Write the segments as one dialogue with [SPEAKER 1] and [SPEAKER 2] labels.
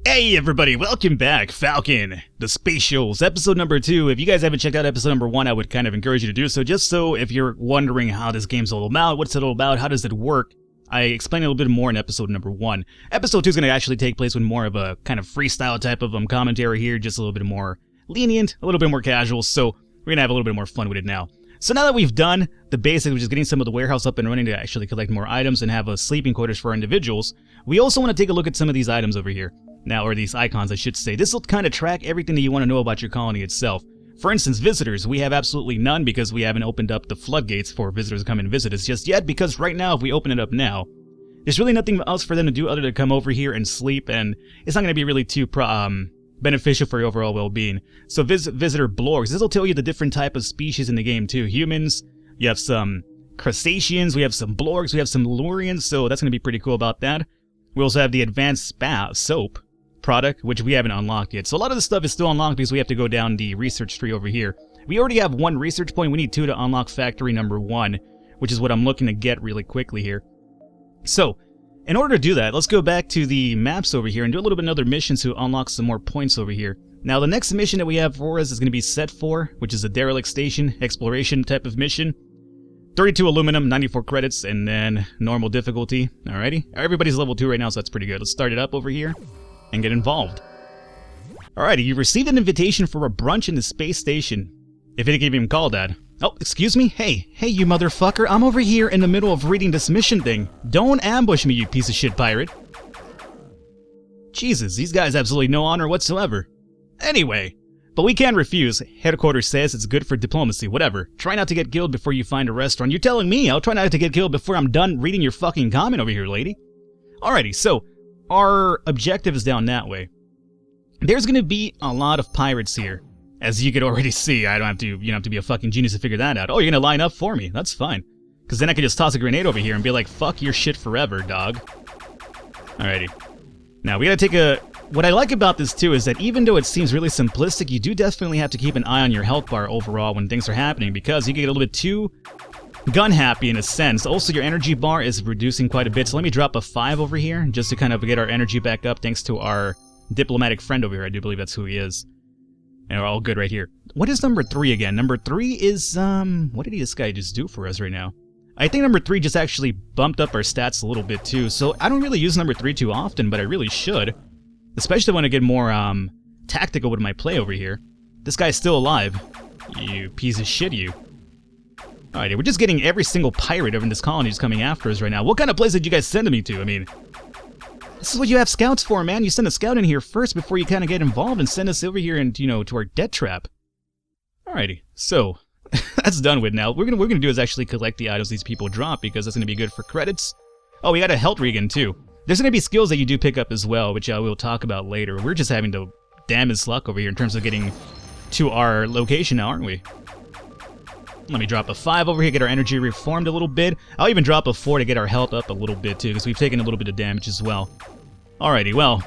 [SPEAKER 1] Hey everybody, welcome back, Falcon, the Spatials, episode number 2. If you guys haven't checked out episode number 1, I would kind of encourage you to do so, just so if you're wondering how this game's all about, what's it all about, how does it work, I explain a little bit more in episode number 1. Episode 2 is going to actually take place with more of a kind of freestyle type of commentary here, just a little bit more lenient, a little bit more casual, so we're going to have a little bit more fun with it now. So now that we've done the basics, which is getting some of the warehouse up and running to actually collect more items and have a sleeping quarters for our individuals, we also want to take a look at some of these items over here. Now, or these icons, I should say. This will kind of track everything that you want to know about your colony itself. For instance, visitors, we have absolutely none because we haven't opened up the floodgates for visitors to come and visit us just yet, because right now, if we open it up now, there's really nothing else for them to do other than come over here and sleep, and it's not going to be really too beneficial for your overall well-being. So visitor blorgs, this will tell you the different type of species in the game too. Humans, you have some crustaceans, we have some blorgs, we have some lurians, so that's going to be pretty cool about that. We also have the advanced soap product, which we haven't unlocked yet. So a lot of this stuff is still unlocked because we have to go down the research tree over here. We already have 1 research point. We need 2 to unlock factory number 1, which is what I'm looking to get really quickly here. So, in order to do that, let's go back to the maps over here and do a little bit of another mission to unlock some more points over here. Now, the next mission that we have for us is going to be set 4, which is a derelict station exploration type of mission. 32 aluminum, 94 credits, and then normal difficulty. Alrighty. Everybody's level 2 right now, so that's pretty good. Let's start it up over here and get involved. Alrighty, you received an invitation for a brunch in the space station. If it can even call that. Oh, excuse me? Hey you motherfucker, I'm over here in the middle of reading this mission thing. Don't ambush me, you piece of shit pirate. Jesus, these guys have absolutely no honor whatsoever. Anyway, but we can't refuse. Headquarters says it's good for diplomacy, whatever. Try not to get killed before you find a restaurant. You're telling me I'll try not to get killed before I'm done reading your fucking comment over here, lady. Alrighty, so our objective is down that way. There's gonna be a lot of pirates here. As you could already see, I don't have to, you don't have to be a fucking genius to figure that out. Oh, you're gonna line up for me. That's fine. Because then I could just toss a grenade over here and be like, fuck your shit forever, dog. Alrighty. Now, we gotta take a... What I like about this, too, is that even though it seems really simplistic, you do definitely have to keep an eye on your health bar overall when things are happening, because you can get a little bit too gun happy in a sense. Also, your energy bar is reducing quite a bit, so let me drop a 5 over here, just to kind of get our energy back up, thanks to our diplomatic friend over here. I do believe that's who he is. And we're all good right here. What is number 3 again? Number 3 is, what did this guy just do for us right now? I think number 3 just actually bumped up our stats a little bit too, so I don't really use number 3 too often, but I really should. Especially when I get more, tactical with my play over here. This guy's still alive. You piece of shit, you. Alright, we're just getting every single pirate over in this colony just coming after us right now. What kind of place did you guys send me to? I mean, this is what you have scouts for, man. You send a scout in here first before you kind of get involved and send us over here and, you know, to our death trap. Alrighty, so that's done with now. What we're gonna do is actually collect the items these people drop, because that's gonna be good for credits. Oh, we got a health regen too. There's gonna be skills that you do pick up as well, which we'll talk about later. We're just having the damnedest luck over here in terms of getting to our location now, aren't we? Let me drop a 5 over here, get our energy reformed a little bit. I'll even drop a 4 to get our health up a little bit too, because we've taken a little bit of damage as well. Alrighty, well,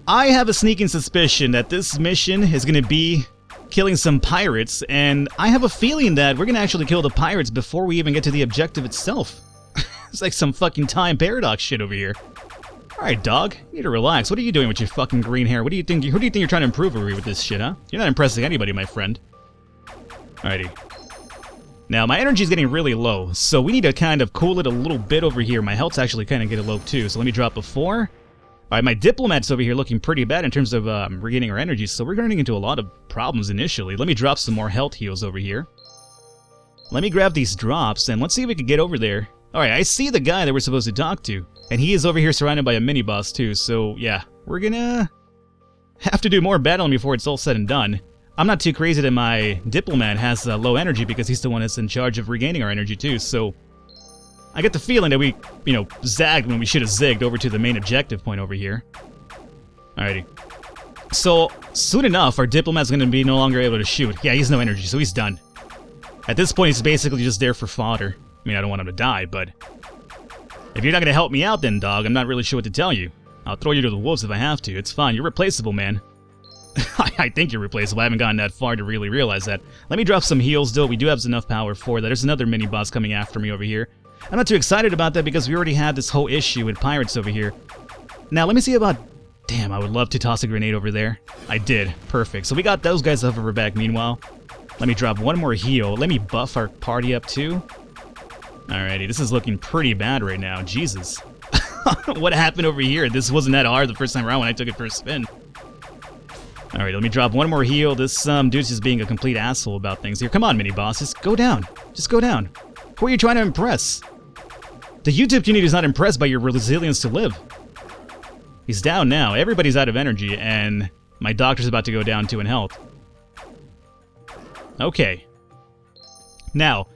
[SPEAKER 1] I have a sneaking suspicion that this mission is going to be killing some pirates, and I have a feeling that we're going to actually kill the pirates before we even get to the objective itself. It's like some fucking time paradox shit over here. Alright, dog, you need to relax. What are you doing with your fucking green hair? What do you think? Who do you think you're trying to improve over here with this shit, huh? You're not impressing anybody, my friend. Alrighty. Now, my energy is getting really low, so we need to kind of cool it a little bit over here. My health's actually kind of getting low too, so let me drop a 4. Alright, my diplomat's over here looking pretty bad in terms of regaining our energy, so we're running into a lot of problems initially. Let me drop some more health heals over here. Let me grab these drops, and let's see if we can get over there. Alright, I see the guy that we're supposed to talk to, and he is over here surrounded by a mini-boss too, so yeah, we're gonna have to do more battling before it's all said and done. I'm not too crazy that my diplomat has low energy, because he's the one that's in charge of regaining our energy too, so I get the feeling that we, you know, zagged when we should have zigged over to the main objective point over here. Alrighty. So, soon enough, our diplomat's gonna be no longer able to shoot. Yeah, he has no energy, so he's done. At this point, he's basically just there for fodder. I mean, I don't want him to die, but if you're not gonna help me out then, dog, I'm not really sure what to tell you. I'll throw you to the wolves if I have to. It's fine. You're replaceable, man. I think you're replaceable. I haven't gotten that far to really realize that. Let me drop some heals, though. We do have enough power for that. There's another mini-boss coming after me over here. I'm not too excited about that because we already had this whole issue with pirates over here. Now, let me see about... Damn, I would love to toss a grenade over there. I did. Perfect. So we got those guys off of our back meanwhile. Let me drop one more heal. Let me buff our party up too. Alrighty, this is looking pretty bad right now. Jesus. What happened over here? This wasn't that hard the first time around when I took it for a spin. Alright, let me drop one more heal. This dude's just being a complete asshole about things here. Come on, mini-boss. Just go down. Just go down. Who are you trying to impress? The YouTube community is not impressed by your resilience to live. He's down now. Everybody's out of energy, and my doctor's about to go down too in health. Okay. Now,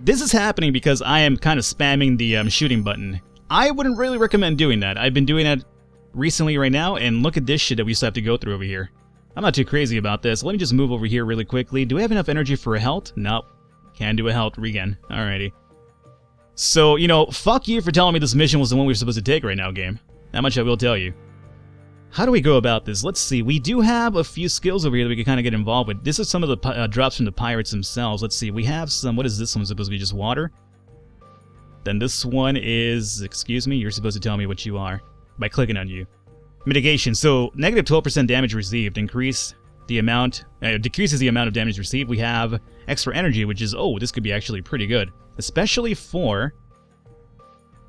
[SPEAKER 1] this is happening because I am kind of spamming the shooting button. I wouldn't really recommend doing that. I've been doing that recently right now, and look at this shit that we still have to go through over here. I'm not too crazy about this. Let me just move over here really quickly. Do we have enough energy for a health? Nope. Can do a health regen. Alrighty. So, you know, fuck you for telling me this mission was the one we were supposed to take right now, game. That much I will tell you. How do we go about this? Let's see. We do have a few skills over here that we can kind of get involved with. This is some of the drops from the pirates themselves. Let's see. We have some... What is this one supposed to be? Just water? Then this one is... Excuse me? You're supposed to tell me what you are by clicking on you. Mitigation. So, negative 12% damage received. Decreases the amount of damage received. We have extra energy, which is... Oh, this could be actually pretty good. Especially for...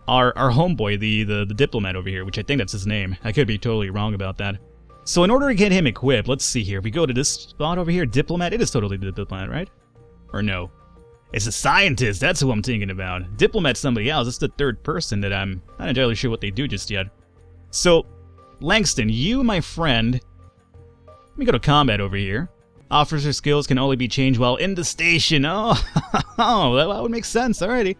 [SPEAKER 1] Our homeboy, the diplomat over here, which I think that's his name. I could be totally wrong about that. So in order to get him equipped, let's see here. If we go to this spot over here, diplomat, it is totally the diplomat, right? Or no? It's a scientist, that's who I'm thinking about. Diplomat's somebody else, it's the third person that I'm not entirely sure what they do just yet. So, Langston, you, my friend... Let me go to combat over here. Officer skills can only be changed while in the station. Oh, that would make sense, alrighty.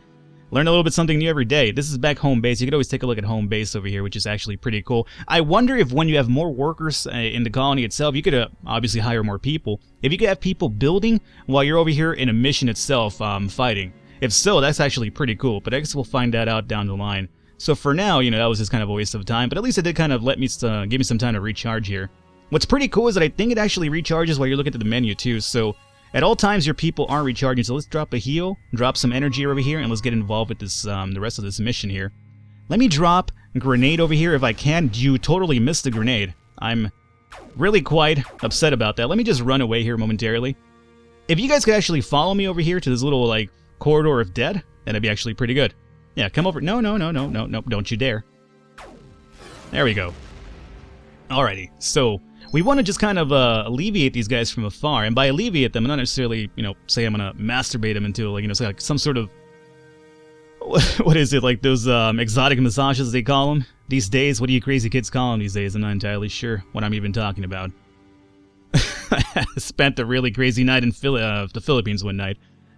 [SPEAKER 1] Learn a little bit something new every day. This is back home base. You could always take a look at home base over here, which is actually pretty cool. I wonder if when you have more workers in the colony itself, you could obviously hire more people. If you could have people building while you're over here in a mission itself fighting. If so, that's actually pretty cool, but I guess we'll find that out down the line. So for now, you know, that was just kind of a waste of time, but at least it did kind of let me give me some time to recharge here. What's pretty cool is that I think it actually recharges while you're looking at the menu too, so... At all times, your people aren't recharging, so let's drop a heal, drop some energy over here, and let's get involved with this, the rest of this mission here. Let me drop a grenade over here if I can. You totally missed the grenade. I'm really quite upset about that. Let me just run away here momentarily. If you guys could actually follow me over here to this little, like, corridor of death, that'd be actually pretty good. Yeah, come over. No, don't you dare. There we go. Alrighty, so... We want to just kind of alleviate these guys from afar, and by alleviate them, I'm not necessarily, you know, say I'm gonna masturbate them into, like, you know, like some sort of, what is it, like those exotic massages they call them these days? What do you crazy kids call them these days? I'm not entirely sure what I'm even talking about. I spent a really crazy night in the Philippines one night.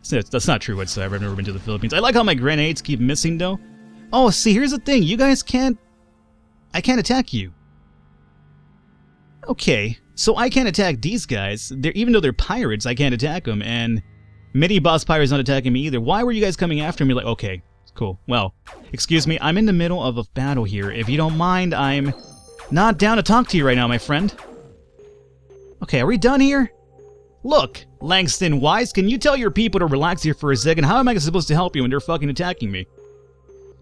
[SPEAKER 1] That's not true whatsoever. I've never been to the Philippines. I like how my grenades keep missing though. Oh, see, here's the thing. You guys can't. I can't attack you. Okay, so I can't attack these guys. Even though they're pirates, I can't attack them, and mini-boss pirate's not attacking me either. Why were you guys coming after me? Like, okay, cool. Well, excuse me, I'm in the middle of a battle here. If you don't mind, I'm not down to talk to you right now, my friend. Okay, are we done here? Look, Langston Wise, can you tell your people to relax here for a second? How am I supposed to help you when they're fucking attacking me?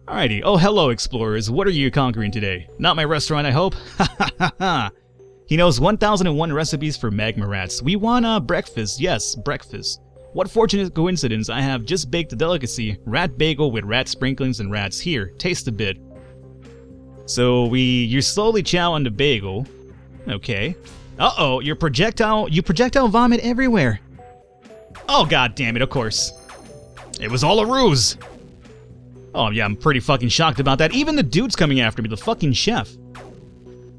[SPEAKER 1] Alrighty. Oh, hello, explorers. What are you conquering today? Not my restaurant, I hope? Ha ha ha ha. He knows 1001 recipes for magma rats. We want breakfast. Yes, breakfast. What fortunate coincidence. I have just baked a delicacy. Rat bagel with rat sprinklings and rats. Here, taste a bit. So you slowly chow on the bagel. Okay. Uh-oh, you projectile vomit everywhere. Oh, god damn it, of course. It was all a ruse. Oh, yeah, I'm pretty fucking shocked about that. Even the dude's coming after me, the fucking chef.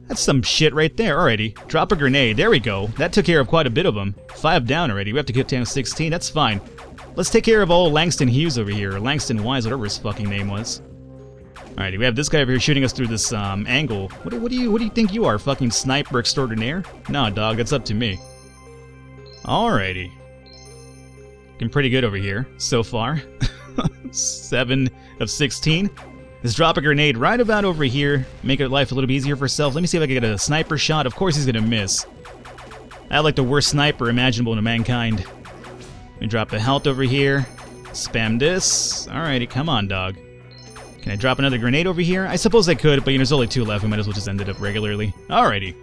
[SPEAKER 1] That's some shit right there. Alrighty. Drop a grenade. There we go. That took care of quite a bit of them. 5 down already. We have to get down to 16. That's fine. Let's take care of old Langston Hughes over here. Or Langston Wise, whatever his fucking name was. Alrighty, we have this guy over here shooting us through this angle. What do you think you are? Fucking sniper extraordinaire? Nah, dog. That's up to me. Alrighty. Looking pretty good over here so far. 7 of 16. Let's drop a grenade right about over here. Make our life a little bit easier for ourselves. Let me see if I can get a sniper shot. Of course he's gonna miss. I like the worst sniper imaginable to mankind. Let me drop the health over here. Spam this. Alrighty, come on, dog. Can I drop another grenade over here? I suppose I could, but there's only 2 left. We might as well just end it up regularly. Alrighty.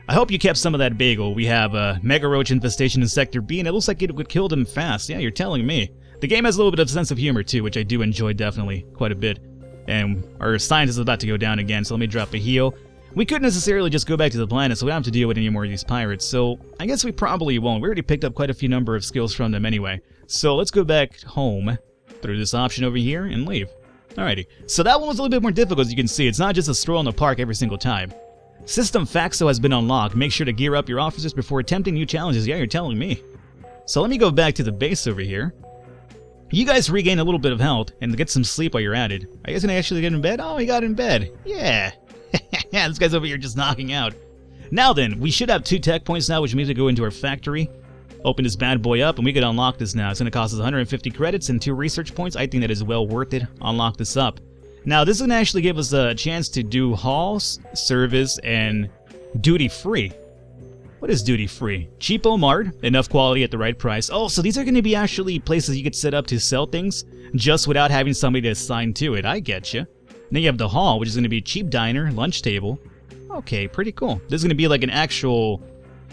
[SPEAKER 1] I hope you kept some of that bagel. We have a Mega Roach infestation in Sector B, and it looks like it would kill them fast. Yeah, you're telling me. The game has a little bit of sense of humor, too, which I do enjoy definitely quite a bit. And our science is about to go down again, so let me drop a heal. We couldn't necessarily just go back to the planet, so we don't have to deal with any more of these pirates, so I guess we probably won't. We already picked up quite a few number of skills from them anyway. So let's go back home through this option over here and leave. Alrighty, so that one was a little bit more difficult, as you can see. It's not just a stroll in the park every single time. System Faxo has been unlocked. Make sure to gear up your officers before attempting new challenges. Yeah, you're telling me. So let me go back to the base over here. You guys regain a little bit of health and get some sleep while you're at it. Are you guys gonna actually get in bed? Oh, he got in bed. Yeah. Yeah, this guy's over here just knocking out. Now then, we should have 2 tech points now, which means we go into our factory, open this bad boy up, and we can unlock this now. It's going to cost us 150 credits and 2 research points. I think that is well worth it. Unlock this up. Now, this is going to actually give us a chance to do halls, service, and duty-free. What is duty-free? Cheapo Mart, enough quality at the right price. Oh, so these are going to be actually places you could set up to sell things just without having somebody to assign to it. I get you. Then you have the hall, which is going to be cheap diner, lunch table. Okay, pretty cool. This is going to be like an actual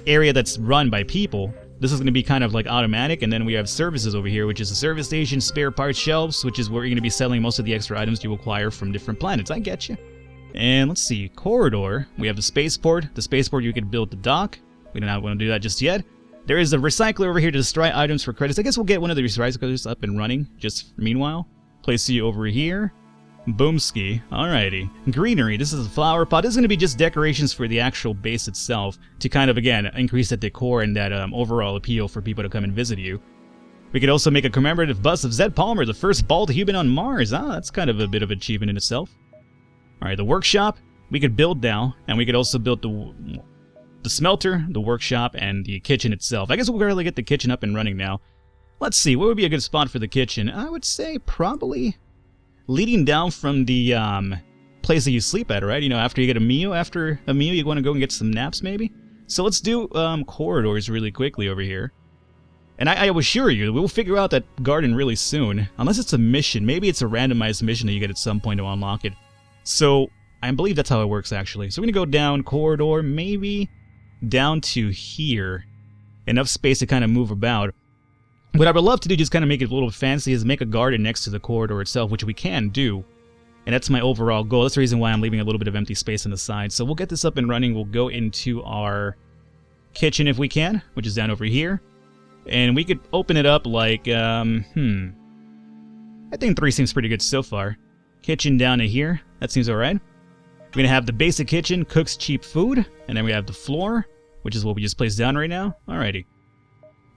[SPEAKER 1] area that's run by people. This is going to be kind of like automatic, and then we have services over here, which is a service station, spare parts shelves, which is where you're going to be selling most of the extra items you acquire from different planets. I get you. And let's see, corridor. We have the spaceport. The spaceport, you could build the dock. We don't want to do that just yet. There is a recycler over here to destroy items for credits. I guess we'll get one of the recyclers up and running just meanwhile. Place you over here. Boomski. Alrighty. Greenery. This is a flower pot. This is going to be just decorations for the actual base itself to kind of, again, increase that decor and that overall appeal for people to come and visit you. We could also make a commemorative bust of Zed Palmer, the first bald human on Mars. Ah, that's kind of a bit of achievement in itself. Alright, the workshop. We could build now, and we could also build the smelter, the workshop, and the kitchen itself. I guess we'll barely get the kitchen up and running now. Let's see, what would be a good spot for the kitchen? I would say probably leading down from the place that you sleep at, right? You know, after you get a meal, after a meal you want to go and get some naps maybe? So let's do corridors really quickly over here. And I will assure you, we'll figure out that garden really soon. Unless it's a mission. Maybe it's a randomized mission that you get at some point to unlock it. So, I believe that's how it works actually. So we're going to go down corridor, maybe down to here. Enough space to kind of move about. What I would love to do, just kind of make it a little fancy, is make a garden next to the corridor itself, which we can do. And that's my overall goal. That's the reason why I'm leaving a little bit of empty space on the side. So we'll get this up and running. We'll go into our kitchen if we can, which is down over here. And we could open it up like, I think 3 seems pretty good so far. Kitchen down to here. That seems alright. We're going to have the basic kitchen, cooks cheap food. And then we have the floor, which is what we just placed down right now. Alrighty.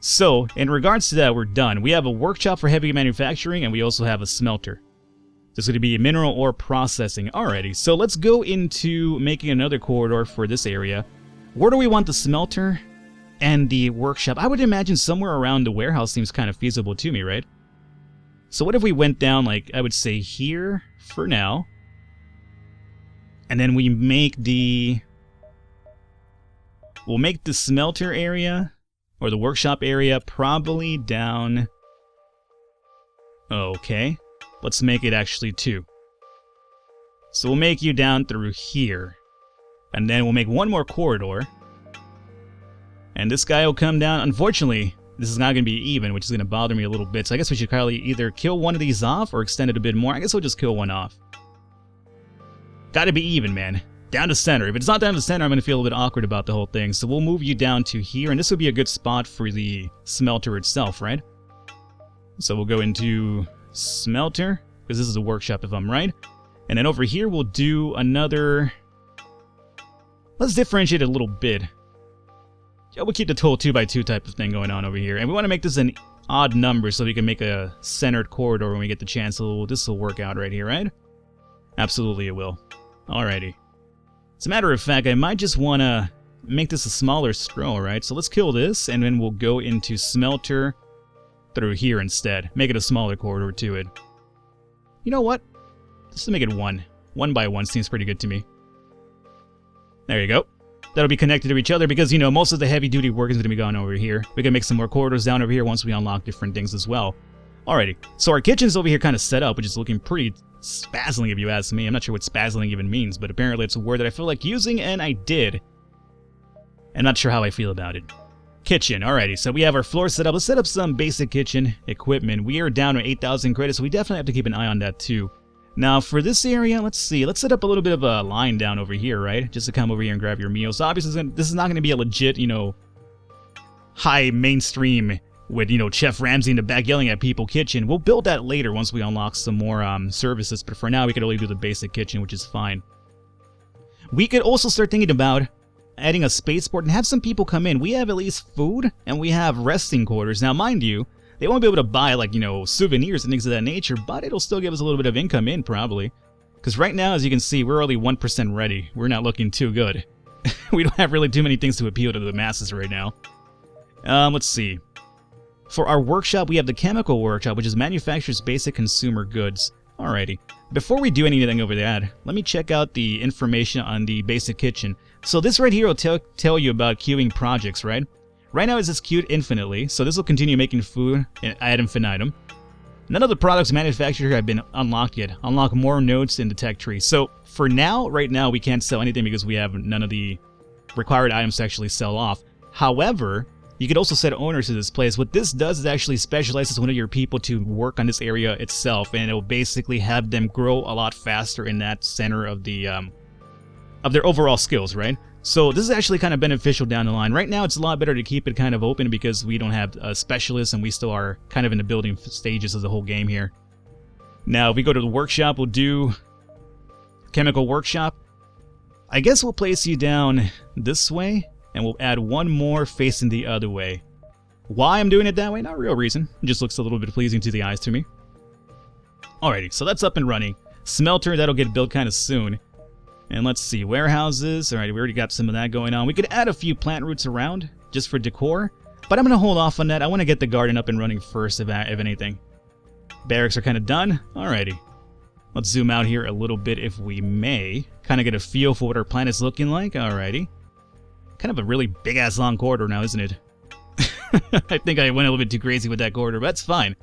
[SPEAKER 1] So, in regards to that, we're done. We have a workshop for heavy manufacturing, and we also have a smelter. There's going to be mineral ore processing. Alrighty, so let's go into making another corridor for this area. Where do we want the smelter and the workshop? I would imagine somewhere around the warehouse seems kind of feasible to me, right? So what if we went down, like, I would say here for now. And then we make the... We'll make the smelter area... or the workshop area probably down... Okay. Let's make it actually 2. So we'll make you down through here. And then we'll make one more corridor. And this guy will come down. Unfortunately, this is not going to be even, which is going to bother me a little bit. So I guess we should probably either kill one of these off or extend it a bit more. I guess we'll just kill one off. Gotta be even, man. Down to center. If it's not down to center, I'm going to feel a bit awkward about the whole thing. So we'll move you down to here, and this would be a good spot for the smelter itself, right? So we'll go into smelter, because this is a workshop if I'm right. And then over here we'll do another... Let's differentiate it a little bit. Yeah, we'll keep the total 2x2 type of thing going on over here. And we want to make this an odd number so we can make a centered corridor when we get the chance. So this will work out right here, right? Absolutely it will. Alrighty. As a matter of fact, I might just want to make this a smaller stroll, right? So let's kill this, and then we'll go into smelter through here instead. Make it a smaller corridor to it. You know what? Let's make it 1. 1 by 1 seems pretty good to me. There you go. That'll be connected to each other because, you know, most of the heavy-duty work is going to be gone over here. We can make some more corridors down over here once we unlock different things as well. Alrighty, so our kitchen's over here kind of set up, which is looking pretty spazzling if you ask me. I'm not sure what spazzling even means, but apparently it's a word that I feel like using, and I did. I'm not sure how I feel about it. Kitchen, alrighty, so we have our floor set up. Let's set up some basic kitchen equipment. We are down to 8,000 credits, so we definitely have to keep an eye on that too. Now for this area, let's see, let's set up a little bit of a line down over here, right? Just to come over here and grab your meals. So obviously this is not going to be a legit, you know, high mainstream with, you know, Chef Ramsay in the back yelling at people kitchen. We'll build that later once we unlock some more services, but for now we could only do the basic kitchen, which is fine. We could also start thinking about adding a spaceport and have some people come in. We have at least food, and we have resting quarters. Now, mind you, they won't be able to buy, like, you know, souvenirs and things of that nature, but it'll still give us a little bit of income in, probably. Because right now, as you can see, we're only 1% ready. We're not looking too good. We don't have really too many things to appeal to the masses right now. Let's see. For our workshop, we have the chemical workshop, which is manufactures basic consumer goods. Alrighty. Before we do anything over there, let me check out the information on the basic kitchen. So this right here will tell you about queuing projects, right? Right now it says queued infinitely, so this will continue making food ad infinitum. None of the products manufactured here have been unlocked yet. Unlock more nodes in the tech tree. So for now, right now, we can't sell anything because we have none of the required items to actually sell off. However, you could also set owners to this place. What this does is actually specializes one of your people to work on this area itself, and it will basically have them grow a lot faster in that center of the of their overall skills, right? So this is actually kind of beneficial down the line. Right now, it's a lot better to keep it kind of open because we don't have specialists, and we still are kind of in the building stages of the whole game here. Now, if we go to the workshop, we'll do chemical workshop. I guess we'll place you down this way, and we'll add one more facing the other way. Why I'm doing it that way? Not a real reason. It just looks a little bit pleasing to the eyes to me. Alrighty, so that's up and running. Smelter, that'll get built kind of soon. And let's see, warehouses. Alright, we already got some of that going on. We could add a few plant roots around, just for decor. But I'm going to hold off on that. I want to get the garden up and running first, if anything. Barracks are kind of done. Alrighty. Let's zoom out here a little bit if we may. Kind of get a feel for what our planet's looking like. Alrighty. Kind of a really big-ass long corridor now, isn't it? I think I went a little bit too crazy with that corridor, but that's fine.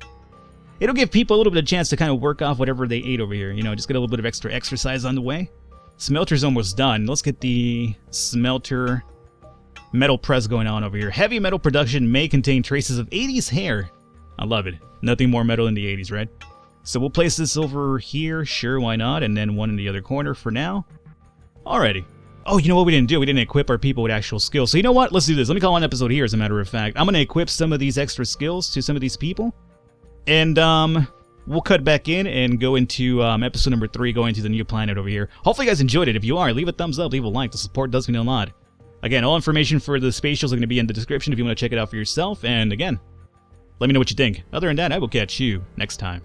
[SPEAKER 1] It'll give people a little bit of chance to kind of work off whatever they ate over here. You know, just get a little bit of extra exercise on the way. Smelter's almost done. Let's get the smelter metal press going on over here. Heavy metal production may contain traces of 80s hair. I love it. Nothing more metal in the 80s, right? So we'll place this over here. Sure, why not? And then one in the other corner for now. Alrighty. Oh, you know what we didn't do? We didn't equip our people with actual skills. So you know what? Let's do this. Let me call one episode here, as a matter of fact. I'm going to equip some of these extra skills to some of these people. And, we'll cut back in and go into episode number 3, going to the new planet over here. Hopefully you guys enjoyed it. If you are, leave a thumbs up, leave a like. The support does mean a lot. Again, all information for the Spatials are going to be in the description if you want to check it out for yourself. And again, let me know what you think. Other than that, I will catch you next time.